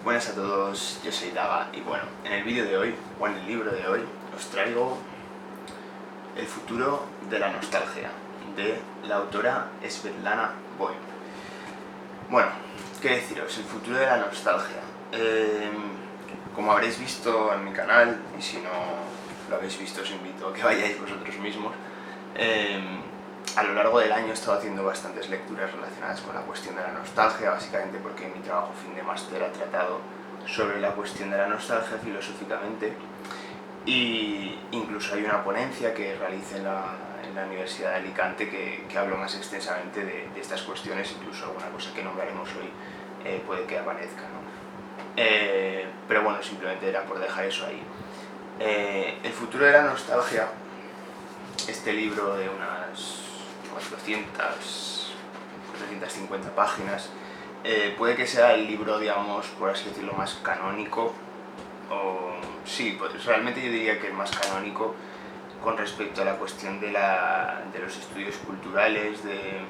Buenas a todos, yo soy Daga y bueno, en el vídeo de hoy, o en el libro de hoy, os traigo El futuro de la nostalgia, de la autora Svetlana Boym. Bueno, ¿qué deciros? El futuro de la nostalgia. Como habréis visto en mi canal, y si no lo habéis visto os invito a que vayáis vosotros mismos, a lo largo del año he estado haciendo bastantes lecturas relacionadas con la cuestión de la nostalgia, básicamente porque mi trabajo fin de máster ha tratado sobre la cuestión de la nostalgia filosóficamente, y incluso hay una ponencia que realicé en la Universidad de Alicante que hablo más extensamente de estas cuestiones, incluso alguna cosa que nombraremos hoy puede que aparezca, ¿no? Pero bueno, simplemente era por dejar eso ahí. El futuro de la nostalgia, este libro de unas 450 páginas, puede que sea el libro, digamos, por así decirlo, más canónico, o sí, pues realmente yo diría que el más canónico con respecto a la cuestión de los estudios culturales, de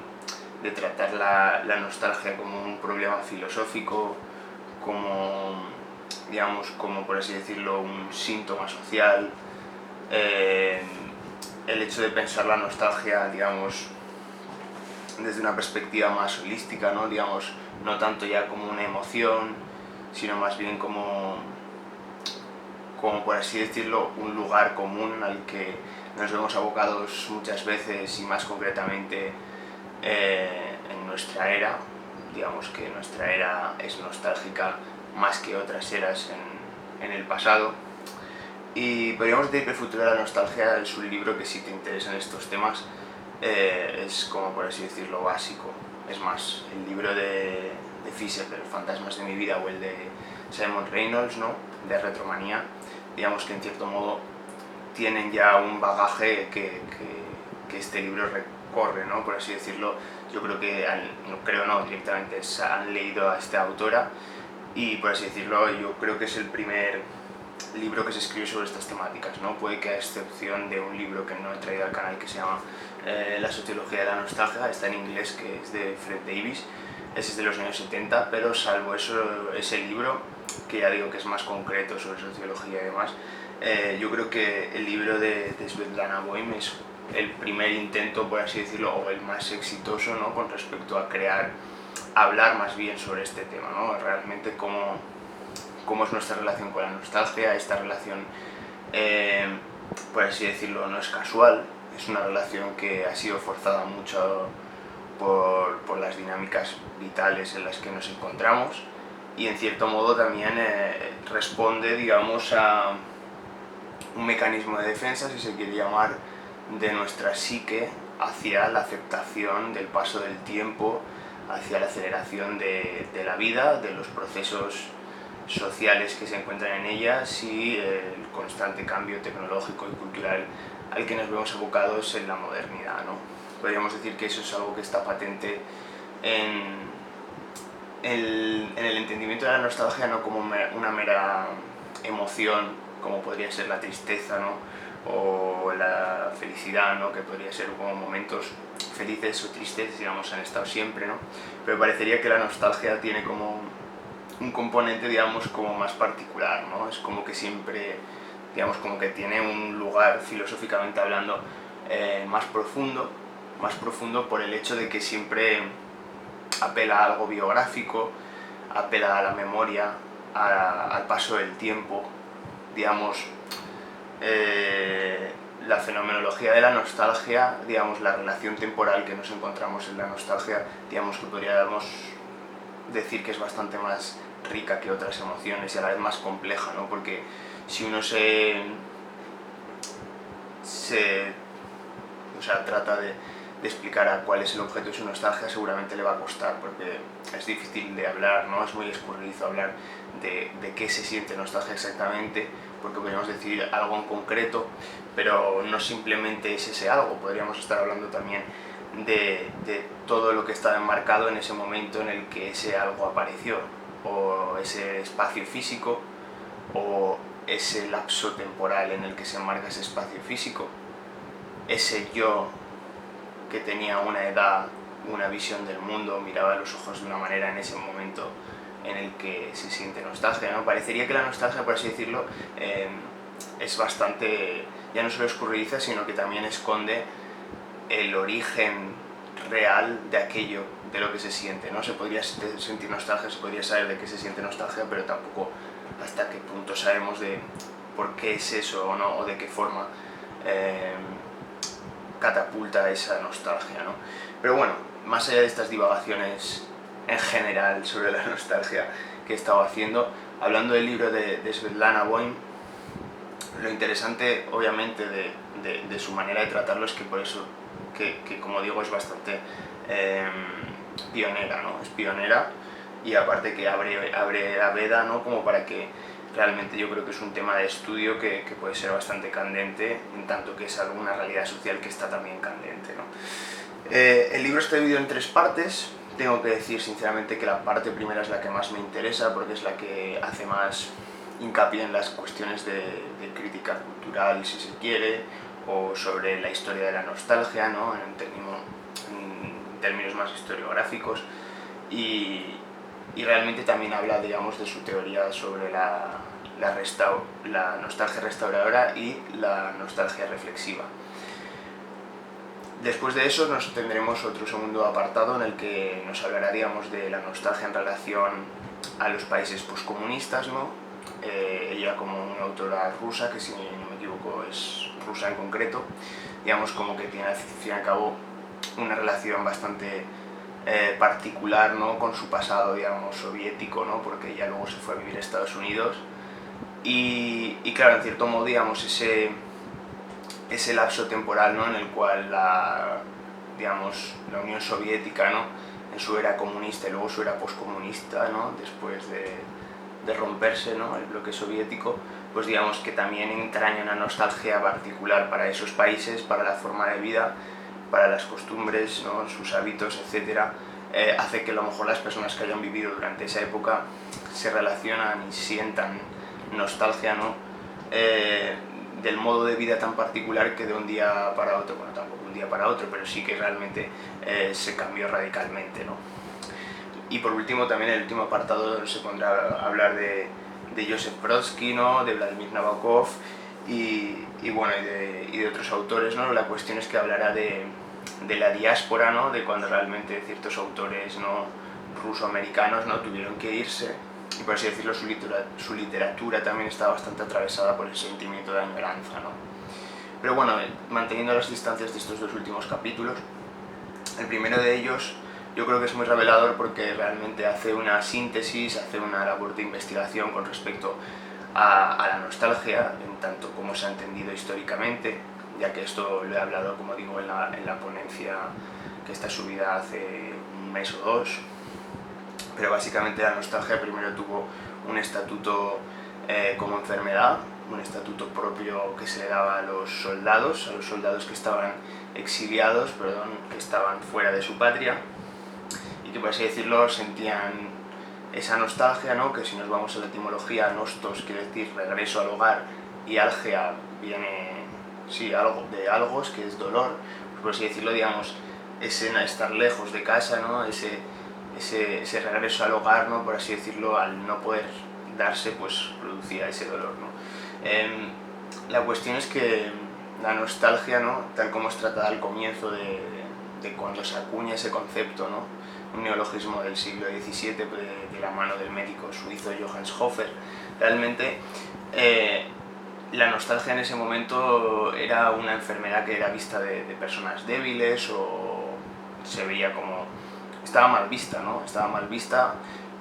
tratar la nostalgia como un problema filosófico, como, digamos, como por así decirlo, un síntoma social. El hecho de pensar la nostalgia, digamos, desde una perspectiva más holística, ¿no? Digamos, no tanto ya como una emoción, sino más bien como por así decirlo, un lugar común al que nos vemos abocados muchas veces, y más concretamente en nuestra era. Digamos que nuestra era es nostálgica más que otras eras en el pasado. Y podríamos decir que El futuro de la nostalgia es un libro que, si te interesan estos temas, es como por así decirlo básico. Es más, el libro de Fisher, de Los fantasmas de mi vida, o el de Simon Reynolds, ¿no?, de Retromanía, digamos que en cierto modo tienen ya un bagaje que este libro recorre, ¿no?, por así decirlo. Yo creo que, directamente han leído a esta autora, y por así decirlo, yo creo que es el primer libro que se escribe sobre estas temáticas, ¿no? Puede que, a excepción de un libro que no he traído al canal que se llama La sociología de la nostalgia, está en inglés, que es de Fred Davis, ese es de los años 70, pero salvo eso, ese libro, que ya digo que es más concreto sobre sociología y demás, yo creo que el libro de Svetlana Boym es el primer intento, por así decirlo, o el más exitoso, ¿no?, con respecto a hablar más bien sobre este tema, ¿no? Realmente cómo es nuestra relación con la nostalgia. Esta relación, por así decirlo, no es casual, es una relación que ha sido forzada mucho por las dinámicas vitales en las que nos encontramos, y en cierto modo también responde, digamos, a un mecanismo de defensa, si se quiere llamar, de nuestra psique hacia la aceptación del paso del tiempo, hacia la aceleración de la vida, de los procesos sociales que se encuentran en ellas, y el constante cambio tecnológico y cultural al que nos vemos abocados en la modernidad, ¿no? Podríamos decir que eso es algo que está patente en el entendimiento de la nostalgia, no como una mera emoción, como podría ser la tristeza, ¿no?, o la felicidad, ¿no?, que podría ser como momentos felices o tristes, digamos, han estado siempre, ¿no? Pero parecería que la nostalgia tiene como un componente, digamos, como más particular, ¿no? Es como que siempre, digamos, como que tiene un lugar, filosóficamente hablando, más profundo por el hecho de que siempre apela a algo biográfico, apela a la memoria, al paso del tiempo. Digamos, la fenomenología de la nostalgia, digamos, la relación temporal que nos encontramos en la nostalgia, digamos que podríamos decir que es bastante más rica que otras emociones, y a la vez más compleja, ¿no? Porque si uno trata de explicar a cuál es el objeto de su nostalgia, seguramente le va a costar, porque es difícil de hablar, ¿no? Es muy escurridizo hablar de qué se siente nostalgia exactamente, porque podríamos decir algo en concreto, pero no simplemente es ese algo. Podríamos estar hablando también de todo lo que estaba enmarcado en ese momento en el que ese algo apareció, o ese espacio físico, o ese lapso temporal en el que se enmarca ese espacio físico, ese yo que tenía una edad, una visión del mundo, miraba a los ojos de una manera en ese momento en el que se siente nostalgia, ¿no? Parecería que la nostalgia, por así decirlo, es bastante, ya no solo escurridiza, sino que también esconde el origen real de aquello, de lo que se siente, ¿no? Se podría sentir nostalgia, se podría saber de qué se siente nostalgia, pero tampoco hasta qué punto sabemos de por qué es eso o no, o de qué forma catapulta esa nostalgia, ¿no? Pero bueno, más allá de estas divagaciones en general sobre la nostalgia que he estado haciendo, hablando del libro de Svetlana Boym, lo interesante obviamente de su manera de tratarlo es que por eso, que como digo, es bastante pionera, ¿no? Es pionera, y aparte que abre la veda, ¿no? Como para que realmente yo creo que es un tema de estudio que puede ser bastante candente, en tanto que es alguna realidad social que está también candente, ¿no? El libro está dividido en 3 partes. Tengo que decir sinceramente que la parte primera es la que más me interesa, porque es la que hace más hincapié en las cuestiones de crítica cultural, si se quiere, o sobre la historia de la nostalgia, ¿no? en términos más historiográficos, y realmente también habla, digamos, de su teoría sobre la nostalgia restauradora y la nostalgia reflexiva. Después de eso nos tendremos otro segundo apartado en el que nos hablará, digamos, de la nostalgia en relación a los países poscomunistas, ¿no? Ella, como una autora rusa, que si no me equivoco es rusa en concreto, digamos, como que tiene al fin y al cabo una relación bastante particular, ¿no? Con su pasado, digamos, soviético, ¿no? Porque ella luego se fue a vivir a Estados Unidos y claro, en cierto modo, digamos, ese lapso temporal, ¿no? En el cual la Unión Soviética, ¿no? En su era comunista y luego su era poscomunista, ¿no? Después de romperse, ¿no? El bloque soviético, pues digamos que también entraña una nostalgia particular para esos países, para la forma de vida, para las costumbres, ¿no? Sus hábitos, etc. Hace que a lo mejor las personas que hayan vivido durante esa época se relacionan y sientan nostalgia, ¿no? Del modo de vida tan particular que de un día para otro, bueno, tampoco un día para otro, pero sí que realmente se cambió radicalmente, ¿no? Y por último, también el último apartado se pondrá a hablar de Joseph Brodsky, ¿no? De Vladimir Nabokov y de otros autores, ¿no? La cuestión es que hablará de la diáspora, ¿no? De cuando realmente ciertos autores, ¿no? ruso-americanos, ¿no? tuvieron que irse, y por así decirlo su literatura también está bastante atravesada por ese sentimiento de añoranza, ¿no? Pero bueno, manteniendo las distancias de estos 2 últimos capítulos, el primero de ellos yo creo que es muy revelador porque realmente hace una síntesis, hace una labor de investigación con respecto a la nostalgia, en tanto como se ha entendido históricamente, ya que esto lo he hablado, como digo, en la ponencia que está subida hace un mes o 2, pero básicamente la nostalgia primero tuvo un estatuto como enfermedad, un estatuto propio que se le daba a los soldados que estaban exiliados, que estaban fuera de su patria, y que por así decirlo sentían esa nostalgia, ¿no? Que si nos vamos a la etimología, nostos quiere decir regreso al hogar, y algia viene, sí, algo de algos, que es dolor, pues por así decirlo, digamos, ese estar lejos de casa, ¿no? Ese regreso al hogar, ¿no? Por así decirlo, al no poder darse, pues producía ese dolor, ¿no? La cuestión es que la nostalgia, ¿no? Tal como es tratada al comienzo de cuando se acuña ese concepto, ¿no? Un neologismo del siglo XVII de la mano del médico suizo Johannes Hofer, realmente la nostalgia en ese momento era una enfermedad que era vista de personas débiles, o se veía como... estaba mal vista, ¿no? Estaba mal vista,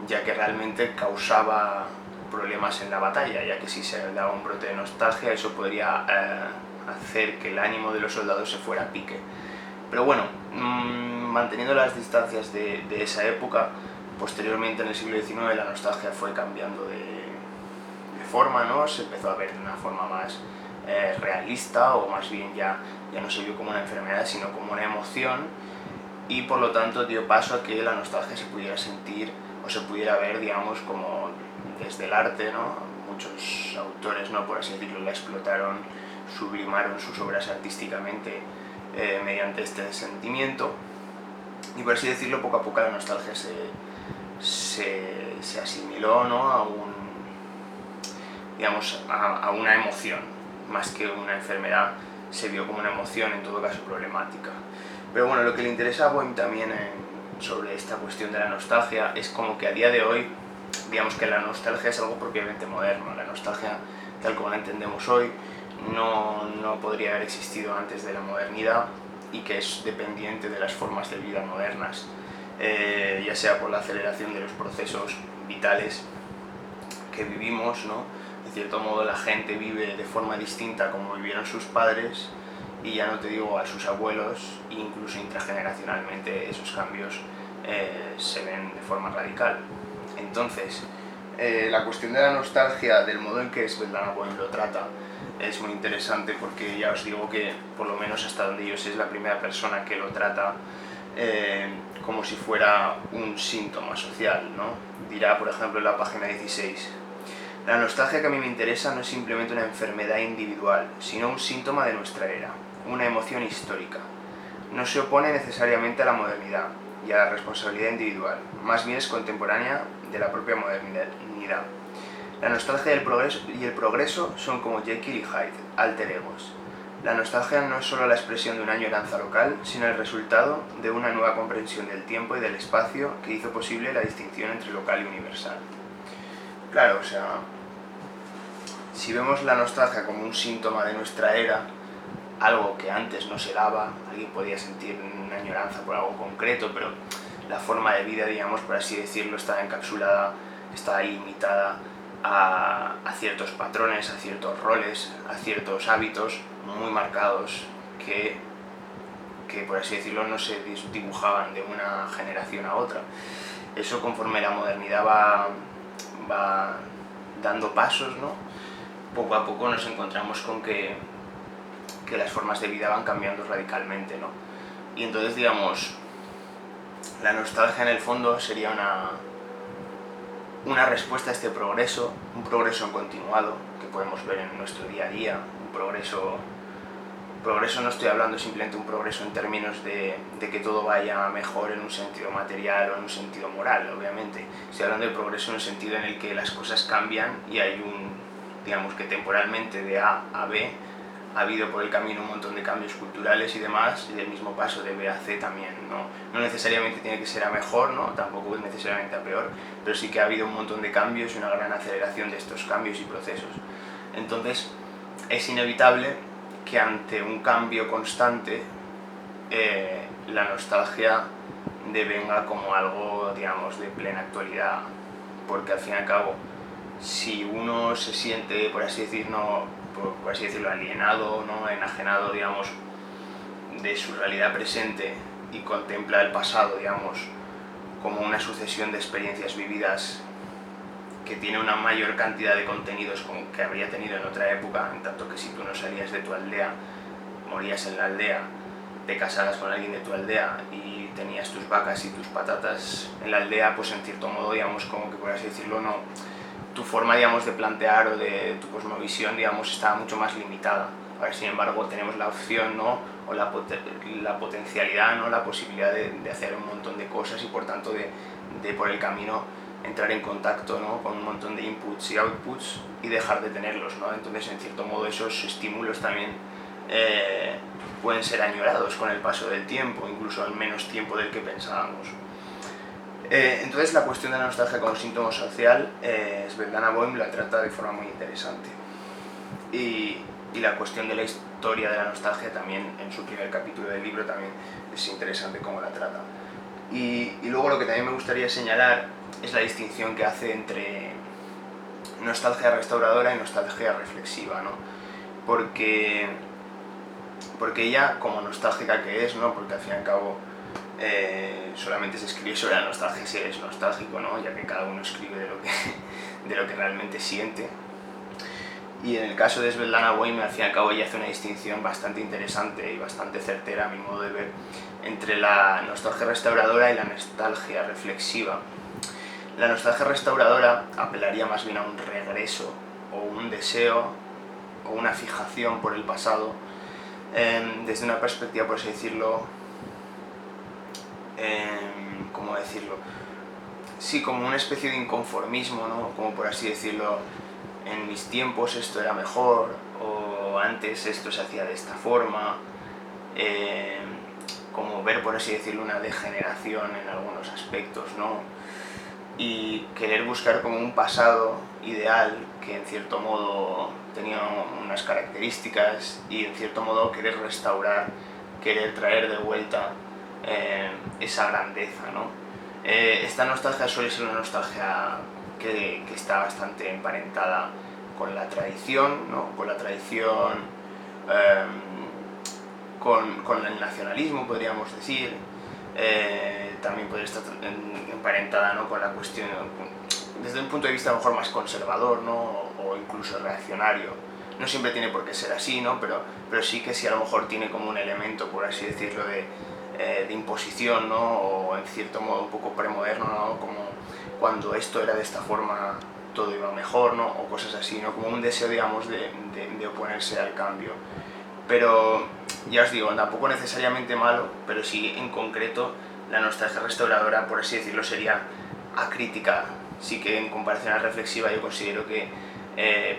ya que realmente causaba problemas en la batalla, ya que si se daba un brote de nostalgia eso podría hacer que el ánimo de los soldados se fuera a pique. Pero bueno, manteniendo las distancias de esa época, posteriormente en el siglo XIX la nostalgia fue cambiando de forma, ¿no? Se empezó a ver de una forma más realista, o más bien ya no se vio como una enfermedad, sino como una emoción, y por lo tanto dio paso a que la nostalgia se pudiera sentir o se pudiera ver, digamos, como desde el arte, ¿no? Muchos autores, ¿no? Por así decirlo, la explotaron, sublimaron sus obras artísticamente mediante este sentimiento, y por así decirlo, poco a poco la nostalgia se se asimiló, ¿no?, a una emoción, más que una enfermedad, se vio como una emoción, en todo caso problemática. Pero bueno, lo que le interesa a Boehm también sobre esta cuestión de la nostalgia es como que a día de hoy, digamos que la nostalgia es algo propiamente moderno. La nostalgia, tal como la entendemos hoy, no podría haber existido antes de la modernidad, y que es dependiente de las formas de vida modernas, ya sea por la aceleración de los procesos vitales que vivimos, ¿no? De cierto modo la gente vive de forma distinta como vivieron sus padres, y ya no te digo a sus abuelos, incluso intrageneracionalmente esos cambios se ven de forma radical. Entonces, la cuestión de la nostalgia, del modo en que Svetlana Boehm lo trata, es muy interesante, porque ya os digo que, por lo menos hasta donde yo sé, es la primera persona que lo trata como si fuera un síntoma social, ¿no? Dirá, por ejemplo, en la página 16: la nostalgia que a mí me interesa no es simplemente una enfermedad individual, sino un síntoma de nuestra era, una emoción histórica. No se opone necesariamente a la modernidad y a la responsabilidad individual, más bien es contemporánea de la propia modernidad. La nostalgia y el progreso son como Jekyll y Hyde, alter egos. La nostalgia no es solo la expresión de una añoranza local, sino el resultado de una nueva comprensión del tiempo y del espacio que hizo posible la distinción entre local y universal. Claro, o sea, si vemos la nostalgia como un síntoma de nuestra era, algo que antes no se daba, alguien podía sentir una añoranza por algo concreto, pero la forma de vida, digamos, por así decirlo, estaba encapsulada, estaba limitada a ciertos patrones, a ciertos roles, a ciertos hábitos muy marcados que por así decirlo, no se dibujaban de una generación a otra. Eso, conforme la modernidad va dando pasos, ¿no?, poco a poco nos encontramos con que las formas de vida van cambiando radicalmente, ¿no? Y entonces, digamos, la nostalgia en el fondo sería una respuesta a este progreso, un progreso continuado que podemos ver en nuestro día a día, un progreso no estoy hablando simplemente de un progreso en términos de que todo vaya mejor en un sentido material o en un sentido moral, obviamente. Estoy hablando de progreso en el sentido en el que las cosas cambian y hay digamos que temporalmente de A a B ha habido por el camino un montón de cambios culturales y demás, y del mismo paso de B a C también, ¿no? No necesariamente tiene que ser a mejor, ¿no?, tampoco es necesariamente a peor, pero sí que ha habido un montón de cambios y una gran aceleración de estos cambios y procesos. Entonces, es inevitable que ante un cambio constante la nostalgia devenga como algo, digamos, de plena actualidad, porque al fin y al cabo, si uno se siente, por así decirlo, alienado, ¿no?, enajenado, digamos, de su realidad presente, y contempla el pasado, digamos, como una sucesión de experiencias vividas que tiene una mayor cantidad de contenidos como que habría tenido en otra época, en tanto que si tú no salías de tu aldea, morías en la aldea, te casabas con alguien de tu aldea y tenías tus vacas y tus patatas en la aldea, pues en cierto modo, digamos, como que por así decirlo, no, tu forma, digamos, de plantear o de tu cosmovisión, digamos, estaba mucho más limitada. Ahora, sin embargo, tenemos la opción, ¿no?, o la potencialidad, ¿no?, la posibilidad de hacer un montón de cosas, y por tanto de por el camino entrar en contacto, ¿no?, con un montón de inputs y outputs y dejar de tenerlos, ¿no? Entonces, en cierto modo, esos estímulos también pueden ser añorados con el paso del tiempo, incluso en menos tiempo del que pensábamos. Entonces, la cuestión de la nostalgia como síntoma social, Svetlana Boehm la trata de forma muy interesante. Y la cuestión de la historia de la nostalgia también, en su primer capítulo del libro, también es interesante cómo la trata. Y luego lo que también me gustaría señalar es la distinción que hace entre nostalgia restauradora y nostalgia reflexiva, ¿no? Porque ella, como nostálgica que es, ¿no?, porque al fin y al cabo solamente se escribe sobre la nostalgia si eres nostálgico, ¿no?, ya que cada uno escribe de lo que realmente siente. Y en el caso de Svetlana Boehm, al fin y al cabo, ella hace una distinción bastante interesante y bastante certera, a mi modo de ver, entre la nostalgia restauradora y la nostalgia reflexiva. La nostalgia restauradora apelaría más bien a un regreso, o un deseo, o una fijación por el pasado, desde una perspectiva, por así decirlo, ¿cómo decirlo?, sí, como una especie de inconformismo, ¿no? Como por así decirlo, en mis tiempos esto era mejor, o antes esto se hacía de esta forma, eh, como ver, por así decirlo, una degeneración en algunos aspectos, ¿no? Y querer buscar como un pasado ideal que en cierto modo tenía unas características y en cierto modo querer restaurar, querer traer de vuelta esa grandeza, ¿no? Esta nostalgia suele ser una nostalgia que está bastante emparentada con la tradición, ¿no? Con la tradición, eh, con el nacionalismo, podríamos decir. También puede estar emparentada, ¿no? Con la cuestión, desde un punto de vista a lo mejor más conservador, ¿no? O incluso reaccionario. No siempre tiene por qué ser así, ¿no? Pero sí que sí a lo mejor tiene como un elemento, por así decirlo, de imposición, ¿no? O en cierto modo un poco premoderno, ¿no? Como cuando esto era de esta forma todo iba mejor, ¿no? O cosas así, ¿no? Como un deseo, digamos, de oponerse al cambio. Pero ya os digo, tampoco necesariamente malo, pero sí en concreto la nostalgia restauradora, por así decirlo, sería acrítica. Sí que en comparación a la reflexiva yo considero que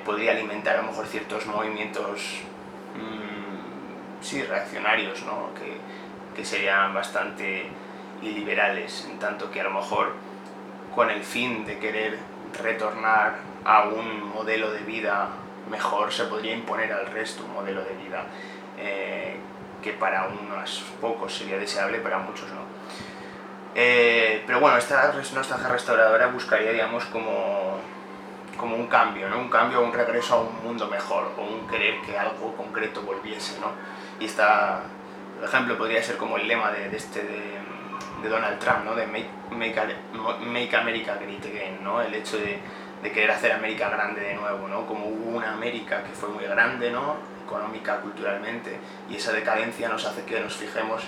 podría alimentar a lo mejor ciertos movimientos sí, reaccionarios, ¿no? Que serían bastante iliberales, en tanto que a lo mejor con el fin de querer retornar a un modelo de vida mejor se podría imponer al resto un modelo de vida que para unos pocos sería deseable, para muchos no. Pero bueno, esta nostalgia restauradora buscaría, digamos, como un cambio, ¿no? Un cambio, un regreso a un mundo mejor, o un querer que algo concreto volviese, ¿no? Y esta, por ejemplo, podría ser como el lema de Donald Trump, ¿no? De make America Great Again, ¿no? El hecho de querer hacer América grande de nuevo, ¿no? Como hubo una América que fue muy grande, ¿no? Económica, culturalmente, y esa decadencia nos hace que nos fijemos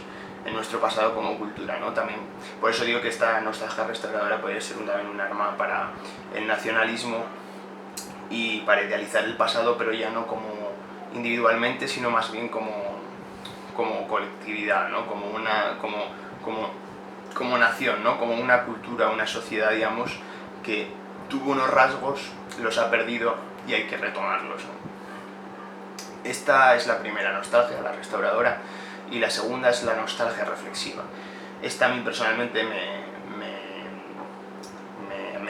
en nuestro pasado como cultura, ¿no? También, por eso digo que esta nostalgia restauradora podría ser también un arma para el nacionalismo y para idealizar el pasado, pero ya no como individualmente, sino más bien como colectividad, ¿no? Como nación, ¿no? Como una cultura, una sociedad, digamos, que tuvo unos rasgos, los ha perdido y hay que retomarlos, ¿no? Esta es la primera nostalgia, la restauradora, y la segunda es la nostalgia reflexiva. Esta a mí personalmente me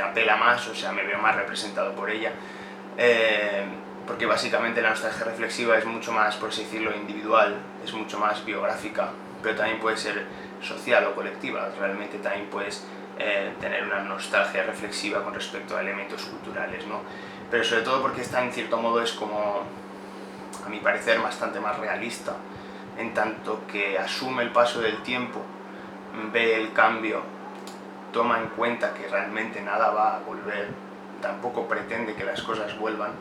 apela más, o sea, me veo más representado por ella, porque básicamente la nostalgia reflexiva es mucho más, por así decirlo, individual, es mucho más biográfica, pero también puede ser social o colectiva. Realmente también puedes tener una nostalgia reflexiva con respecto a elementos culturales, ¿no? Pero sobre todo porque esta en cierto modo es como, a mi parecer, bastante más realista, en tanto que asume el paso del tiempo, ve el cambio, toma en cuenta que realmente nada va a volver, tampoco pretende que las cosas vuelvan,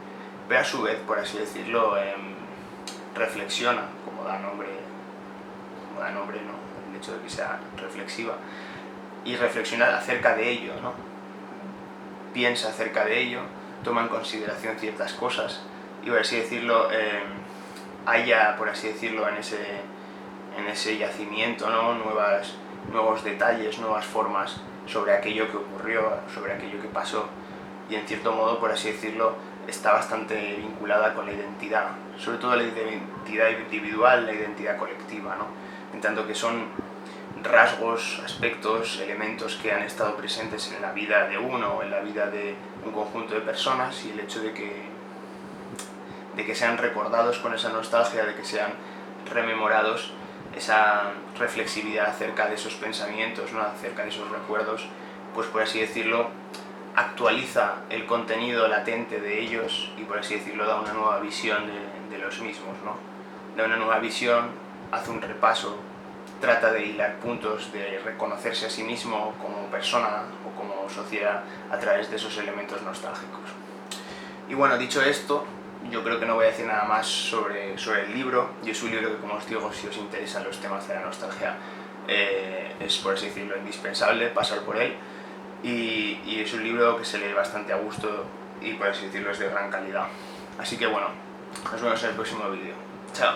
pero a su vez, por así decirlo, reflexiona, como da nombre, ¿no? El hecho de que sea reflexiva, y reflexiona acerca de ello, ¿no? Piensa acerca de ello, toma en consideración ciertas cosas, y por así decirlo, haya, por así decirlo, en ese yacimiento, ¿no? Nuevos detalles, nuevas formas sobre aquello que ocurrió, sobre aquello que pasó, y en cierto modo, por así decirlo, está bastante vinculada con la identidad, sobre todo la identidad individual, la identidad colectiva, ¿no? En tanto que son rasgos, aspectos, elementos que han estado presentes en la vida de uno o en la vida de un conjunto de personas, y el hecho de que sean recordados con esa nostalgia, de que sean rememorados, esa reflexividad acerca de esos pensamientos, ¿no? Acerca de esos recuerdos, pues por así decirlo, actualiza el contenido latente de ellos y por así decirlo da una nueva visión de los mismos, ¿no? Da una nueva visión, hace un repaso, trata de hilar puntos, de reconocerse a sí mismo como persona o como sociedad a través de esos elementos nostálgicos. Y bueno, dicho esto, yo creo que no voy a decir nada más sobre el libro, y es un libro que, como os digo, si os interesan los temas de la nostalgia, es, por así decirlo, indispensable pasar por él, y es un libro que se lee bastante a gusto y, por así decirlo, es de gran calidad. Así que bueno, nos vemos en el próximo vídeo. Chao.